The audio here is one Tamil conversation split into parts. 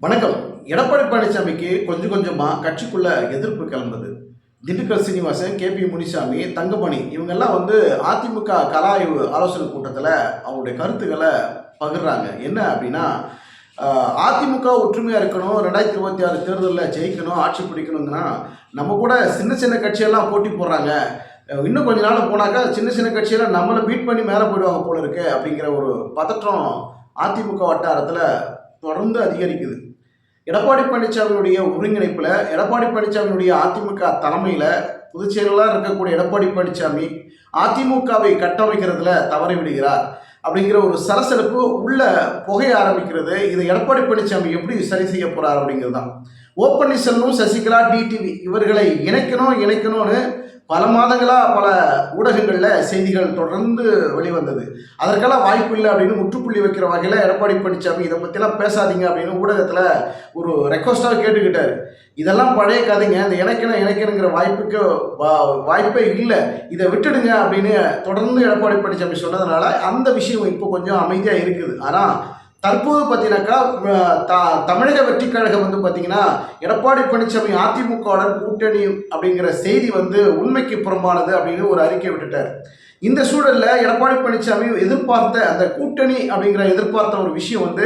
வணக்கம். எடப்பாடி பழனிசாமிக்கு கொஞ்சம் கொஞ்சமாக கட்சிக்குள்ள எதிர்ப்பு கிளம்புது. திண்டுக்கல் சீனிவாசன், கேபி முனிசாமி, தங்கமணி இவங்கெல்லாம் அதிமுக கலாய்வு ஆலோசனை கூட்டத்தில் அவங்களுடைய கருத்துக்களை பகிர்றாங்க. என்ன அப்படின்னா, அதிமுக ஒற்றுமையாக இருக்கணும், 2026 தேர்தலில் ஜெயிக்கணும், ஆட்சி பிடிக்கணுங்கன்னா நம்ம கூட சின்ன சின்ன கட்சியெல்லாம் போட்டி போடுறாங்க. இன்னும் கொஞ்ச நாள் போனாக்கா சின்ன சின்ன கட்சியெல்லாம் நம்மளை பீட் பண்ணி மேலே போயிடுவாங்க போல இருக்கு அப்படிங்கிற ஒரு பதற்றம் அதிமுக வட்டாரத்தில் தொடர்ந்து அதிகரிக்குது. எடப்பாடி பழனிசாமியுடைய ஒருங்கிணைப்பில், எடப்பாடி பழனிசாமியுடைய அதிமுக தலைமையில் பொதுச் செயலாளராக இருக்கக்கூடிய எடப்பாடி பழனிசாமி அதிமுகவை கட்டமைக்கிறதுல தவறி விடுகிறார் அப்படிங்கிற ஒரு சலசலப்பு உள்ள புகைய ஆரம்பிக்கிறது. இதை எடப்பாடி பழனிசாமி எப்படி சரி செய்ய போறார் அப்படிங்கிறது தான். ஓ பன்னீர்செல்வம், சசிகலா, டிடிவி இவர்களை இணைக்கணும்னு பல மாதங்களாக பல ஊடகங்களில் செய்திகள் தொடர்ந்து வெளிவந்தது. அதற்கெல்லாம் வாய்ப்பு இல்லை அப்படின்னு முற்றுப்புள்ளி வைக்கிற வகையில் எடப்பாடி பழனிசாமி இதை பற்றிலாம் பேசாதீங்க அப்படின்னு ஊடகத்தில் ஒரு ரெக்வஸ்டாக கேட்டுக்கிட்டார். இதெல்லாம் பழைய கதைங்க, இந்த இணைக்கணுங்கிற வாய்ப்பே இல்லை, இதை விட்டுடுங்க அப்படின்னு தொடர்ந்து எடப்பாடி பழனிசாமி சொன்னதுனால அந்த விஷயம் இப்போ கொஞ்சம் அமைதியாக இருக்குது. ஆனால் தற்போது பார்த்தீங்கன்னாக்கா தமிழக வெற்றி கழகம் பார்த்தீங்கன்னா எடப்பாடி பழனிசாமி அதிமுகவுடன் கூட்டணி அப்படிங்கிற செய்தி உண்மைக்கு புறம்பானது அப்படின்னு ஒரு அறிக்கை விட்டுட்டார். இந்த சூழலில் எடப்பாடி பழனிசாமி எதிர்பார்த்த அந்த கூட்டணி அப்படிங்கிற எதிர்பார்த்த ஒரு விஷயம்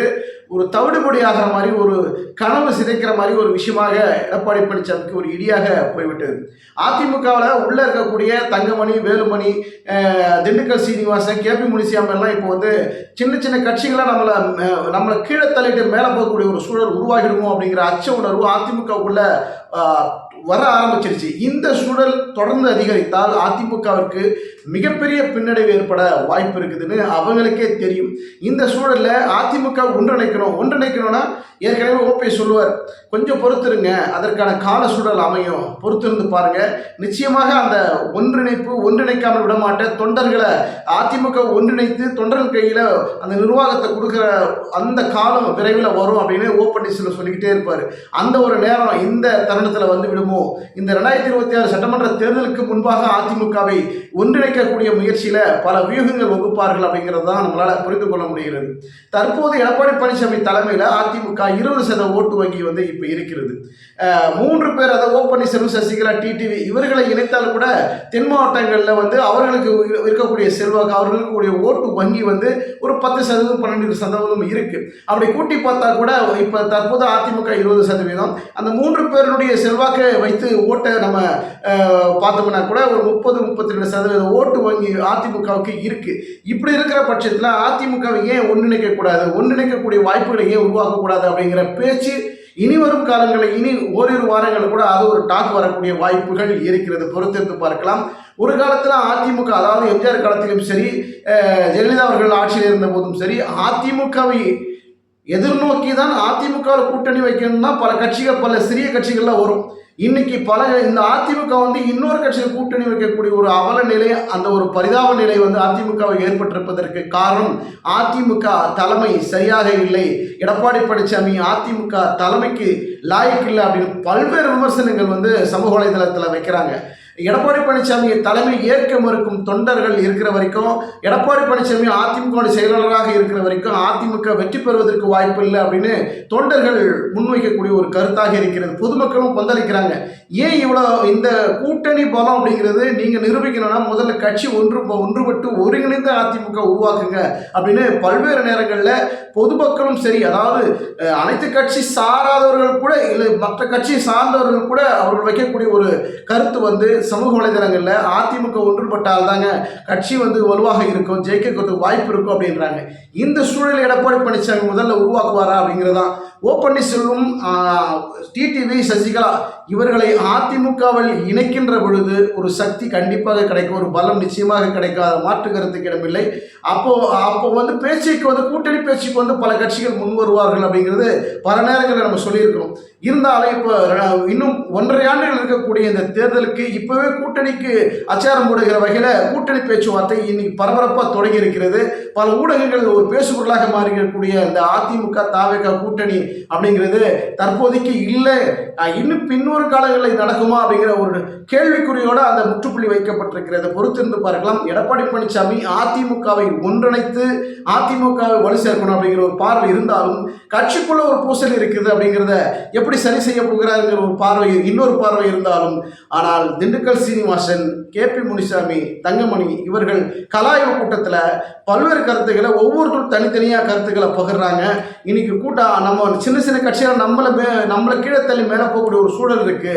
ஒரு தவிடுபொடி ஆகிற மாதிரி, ஒரு கனவு சிதைக்கிற மாதிரி ஒரு விஷயமாக எடப்பாடி பழனிசாமிக்கு ஒரு இடியாக போய்விட்டது. அதிமுகவில் உள்ளே இருக்கக்கூடிய தங்கமணி, வேலுமணி, திண்டுக்கல் சீனிவாசன், கேபி முனிசாமி எல்லாம் இப்போ சின்ன சின்ன கட்சிகளாக நம்மளை கீழே தள்ளிட்டு மேலே போகக்கூடிய ஒரு சூழல் உருவாகிடுமோ அப்படிங்கிற அச்ச உணர்வு அதிமுகவுக்குள்ள வர ஆரம்பிச்சிருச்சு. இந்த சூழல் தொடர்ந்து அதிகரித்தால் அதிமுகவிற்கு மிகப்பெரிய பின்னடைவு ஏற்பட வாய்ப்பு இருக்குதுன்னு அவங்களுக்கே தெரியும். இந்த சூழலில் அதிமுக ஒன்றிணைக்கணும்னா ஏற்கனவே ஓபிஎஸ் சொல்லுவார், கொஞ்சம் பொறுத்திருங்க, அதற்கான கால சூழல் அமையும், பொறுத்திருந்து பாருங்க, நிச்சயமாக அந்த ஒன்றிணைக்காமல் விடமாட்டேன், தொண்டர்களை அதிமுக ஒன்றிணைத்து தொண்டர்கள் கையில் அந்த நிர்வாகத்தை கொடுக்குற அந்த காலம் விரைவில் வரும் அப்படின்னு ஓ பன்னீர்செல்வம் சொல்லிக்கிட்டே இருப்பார். அந்த ஒரு நேரம் இந்த தருணத்தில் விடுமோ, இந்த 2026 சட்டமன்ற தேர்தலுக்கு முன்பாக அதிமுகவை ஒன்றிணைக்கக்கூடிய முயற்சியில் பல வியூகங்கள் வகுப்பார்கள் அப்படிங்கிறது தான் நம்மளால் புரிந்து கொள்ள முடிகிறது. தற்போது எடப்பாடி பழனிசாமி தலைமையில் அதிமுக 20% ஓட்டு வங்கி இப்போ இருக்கிறது. 3 பேர், அதாவது ஓ பன்னீர்செல்வம், சசிகலா, டிடிவி இவர்களை இணைத்தால் கூட தென் மாவட்டங்களில் அவர்களுக்கு இருக்கக்கூடிய செல்வாக்கு, அவர்களுக்கு கூடிய ஓட்டு வங்கி ஒரு 10%, 12% இருக்கு. அப்படி கூட்டி பார்த்தா கூட இப்போ தற்போது அதிமுக 20%, அந்த 3 பேருடைய செல்வாக்கை வைத்து ஓட்டை நம்ம பார்த்தோம்னா கூட ஒரு 30-32% ஓட்டு வங்கி அதிமுகவுக்கு இருக்கு. இப்படி இருக்கிற பட்சத்தில் அதிமுகவை ஏன் ஒன்றிணைக்கக்கூடிய வாய்ப்புகளை ஏன் உருவாக்கக்கூடாது அப்படிங்கிற பேச்சு இனி வரும் காலங்களில், இனி ஓரிரு வாரங்கள் கூட அது ஒரு டாக் வரக்கூடிய வாய்ப்புகள் இருக்கிறது. பொறுத்திருந்து பார்க்கலாம். ஒரு காலத்தில் அதிமுக, அதாவது எம்ஜிஆர் காலத்திலும் சரி, ஜெயலலிதா அவர்கள் ஆட்சியில் இருந்த போதும் சரி, அதிமுகவை எதிர்நோக்கி தான் அதிமுக கூட்டணி வைக்கணும் தான் பல சிறிய கட்சிகள்லாம் வரும். இன்னைக்கு இந்த அதிமுக இன்னொரு கட்சியில் கூட்டணி வைக்கக்கூடிய ஒரு அவல நிலை, அந்த ஒரு பரிதாப நிலை அதிமுகவை ஏற்பட்டிருப்பதற்கு காரணம் அதிமுக தலைமை சரியாக இல்லை, எடப்பாடி பழனிசாமி அதிமுக தலைமைக்கு லாய்க்கு இல்லை அப்படின்னு பல்வேறு விமர்சனங்கள் சமூக வலைதளத்தில் வைக்கிறாங்க. எடப்பாடி பழனிசாமி தலைமை ஏற்க மறுக்கும் தொண்டர்கள் இருக்கிற வரைக்கும், எடப்பாடி பழனிசாமி அதிமுக செயலாளராக இருக்கிற வரைக்கும் அதிமுக வெற்றி பெறுவதற்கு வாய்ப்பு இல்லை அப்படின்னு தொண்டர்கள் முன்வைக்கக்கூடிய ஒரு கருத்தாக இருக்கிறது. பொதுமக்களும் கொந்தளிக்கிறாங்க. ஏன் இவ்வளோ இந்த கூட்டணி பலம் அப்படிங்கிறது நீங்கள் நிரூபிக்கணும்னா முதல்ல கட்சி ஒன்றுபட்டு ஒருங்கிணைந்த அதிமுக உருவாக்குங்க அப்படின்னு பல்வேறு நேரங்களில் பொதுமக்களும் சரி, அதாவது அனைத்து கட்சி சாராதவர்கள் கூட இல்லை, மற்ற கட்சி சார்ந்தவர்கள் கூட அவர்கள் வைக்கக்கூடிய ஒரு கருத்து சமூக வலைதளங்களில் அதிமுக ஒன்றுபட்டால் தாங்க கட்சி வலுவாக இருக்கும், ஜெயிக்கிறதுக்கு வாய்ப்பு இருக்கும் அப்படின்றாங்க. இந்த சூழலை எடப்பாடி பழனிசாமி முதல்ல உருவாக்குவாரா அப்படிங்கிறதான். ஓ பன்னீர்செல்வம், டிடிவி, சசிகலா இவர்களை அதிமுகவில் இணைக்கின்ற பொழுது ஒரு சக்தி கண்டிப்பாக கிடைக்கும், ஒரு பலம் நிச்சயமாக கிடைக்காத மாற்று கருத்துக்கு இடமில்லை. அப்போ பேச்சுக்கு கூட்டணி பேச்சுக்கு பல கட்சிகள் முன் வருவார்கள் அப்படிங்கிறது பல நேரங்களில் நம்ம சொல்லியிருக்கிறோம். இருந்தாலும் இப்போ இன்னும் 1.5 ஆண்டுகள் இருக்கக்கூடிய இந்த தேர்தலுக்கு இப்போவே கூட்டணிக்கு அச்சாரம் போடுகிற வகையில் கூட்டணி பேச்சுவார்த்தை இன்னைக்கு பரபரப்பாக தொடங்கி இருக்கிறது. பல ஊடகங்கள் ஒரு பேசுபொருளாக மாறிக்கக்கூடிய இந்த அதிமுக தாவேக கூட்டணி அப்படிங்கிறது தற்போதைக்கு இல்லை, இன்னும் பின்னொரு காலங்களில் நடக்குமா அப்படிங்கிற ஒரு கேள்விக்குறியோடு அந்த முற்றுப்புள்ளி வைக்கப்பட்டிருக்கிறது. பொறுத்திருந்து பார்க்கலாம். எடப்பாடி பழனிசாமி அதிமுகவை ஒன்றிணைத்து அதிமுகவை வலு சேர்க்கணும் அப்படிங்கிற ஒரு பார்வை இருந்தாலும் கட்சிக்குள்ள ஒரு பூசல் இருக்குது அப்படிங்கிறத எப்படி சரி செய்ய போகிறாருங்கிற ஒரு பார்வை, இன்னொரு பார்வை இருந்தாலும், ஆனால் திண்டுக்கல் சீனிவாசன், கேபி முனிசாமி, தங்கமணி இவர்கள் கலாய்வு கூட்டத்தில் பல்வேறு கருத்துக்களை ஒவ்வொருத்தரும் தனித்தனியாக கருத்துக்களை பகிர்றாங்க. இன்னைக்கு கூட்டம் நம்ம சின்ன சின்ன கட்சிகள் நம்மளை கீழே தள்ளி மேலே போகக்கூடிய ஒரு சூழல் இருக்கு.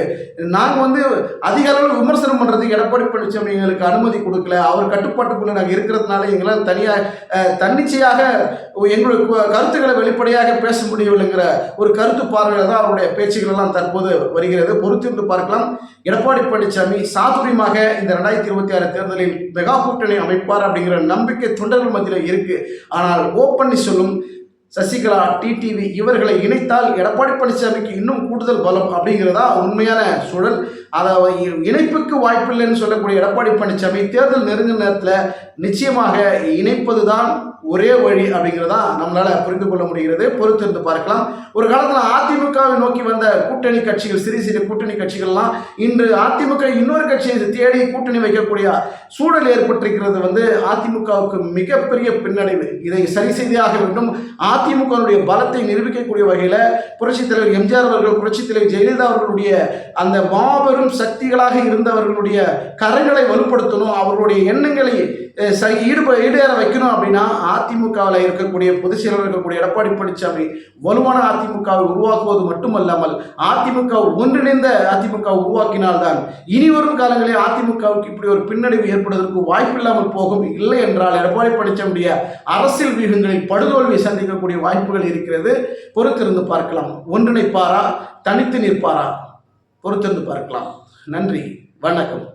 நாங்கள் வந்து அதிக அளவில் விமர்சனம் பண்ணுறதுக்கு எடப்பாடி பழனிசாமி எங்களுக்கு அனுமதி கொடுக்கல, அவர் கட்டுப்பாட்டுக்குள்ளே நாங்கள் இருக்கிறதுனால எங்களால் தன்னிச்சையாக எங்களுடைய கருத்துக்களை வெளிப்படையாக பேச முடியவில்லைங்கிற ஒரு கருத்து பார்வையில் தான் அவருடைய பேச்சுக்கள் எல்லாம் தற்போது வருகிறது. பொறுத்திருந்து பார்க்கலாம். எடப்பாடி பழனிசாமி சாதுரியமாக இந்த 2026 தேர்தலில் மெகா கூட்டணி அமைப்பார் அப்படிங்கிற நம்பிக்கை தொண்டர்கள் மத்தியில் இருக்கு. ஆனால் ஓப்பன்னி சசிகலா, டிடிவி இவர்களை இணைத்தால் எடப்பாடி பழனிசாமிக்கு இன்னும் கூடுதல் பலம் அப்படிங்கிறதா உண்மையான சூழல். அதை இணைப்புக்கு வாய்ப்பில்லைன்னு சொல்லக்கூடிய எடப்பாடி பழனிசாமி தேர்தல் நெருங்கின நேரத்தில் நிச்சயமாக இணைப்பது தான் ஒரே வழி அப்படிங்கிறதா நம்மளால் புரிந்து கொள்ள முடிகிறது. பொறுத்திருந்து பார்க்கலாம். ஒரு காலத்தில் அதிமுகவை நோக்கி வந்த கூட்டணி கட்சிகள், சிறு சிறு கூட்டணி கட்சிகள்லாம் இன்று அதிமுக இன்னொரு கட்சியை தேடி கூட்டணி வைக்கக்கூடிய சூழல் ஏற்பட்டிருக்கிறது. அதிமுகவுக்கு மிகப்பெரிய பின்னடைவு. இதை சரி செய்தாக வேண்டும். அதிமுகவுடைய பலத்தை நிரூபிக்கக்கூடிய வகையில் புரட்சித் தலைவர் எம்ஜிஆர் அவர்கள், புரட்சித் தலைவர் ஜெயலலிதா அவர்களுடைய அந்த மாபெரும் சக்திகளாக இருந்தவர்களுடைய கரங்களை வலுப்படுத்தணும், அவர்களுடைய எண்ணங்களை ஈடேற வைக்கணும். அப்படின்னா அதிமுகவில் இருக்கக்கூடிய பொதுச் செயலர் இருக்கக்கூடிய எடப்பாடி பழனிசாமி வலுவான அதிமுகவை உருவாக்குவது மட்டுமல்லாமல் அதிமுக ஒன்றிணைந்த அதிமுக உருவாக்கினால்தான் இனி வரும் காலங்களில் அதிமுகவுக்கு இப்படி ஒரு பின்னடைவு ஏற்படுவதற்கு வாய்ப்பில்லாமல் போகும். இல்லை என்றால் எடப்பாடி பழனிசாமியுடைய அரசியல் வியூகங்களில் படுதோல்வியை சந்திக்கக்கூடிய வாய்ப்புகள் இருக்கிறது. பொறுத்திருந்து பார்க்கலாம். ஒன்றிணைப்பாரா, தனித்து நிற்பாரா? பொறுத்திருந்து பார்க்கலாம். நன்றி, வணக்கம்.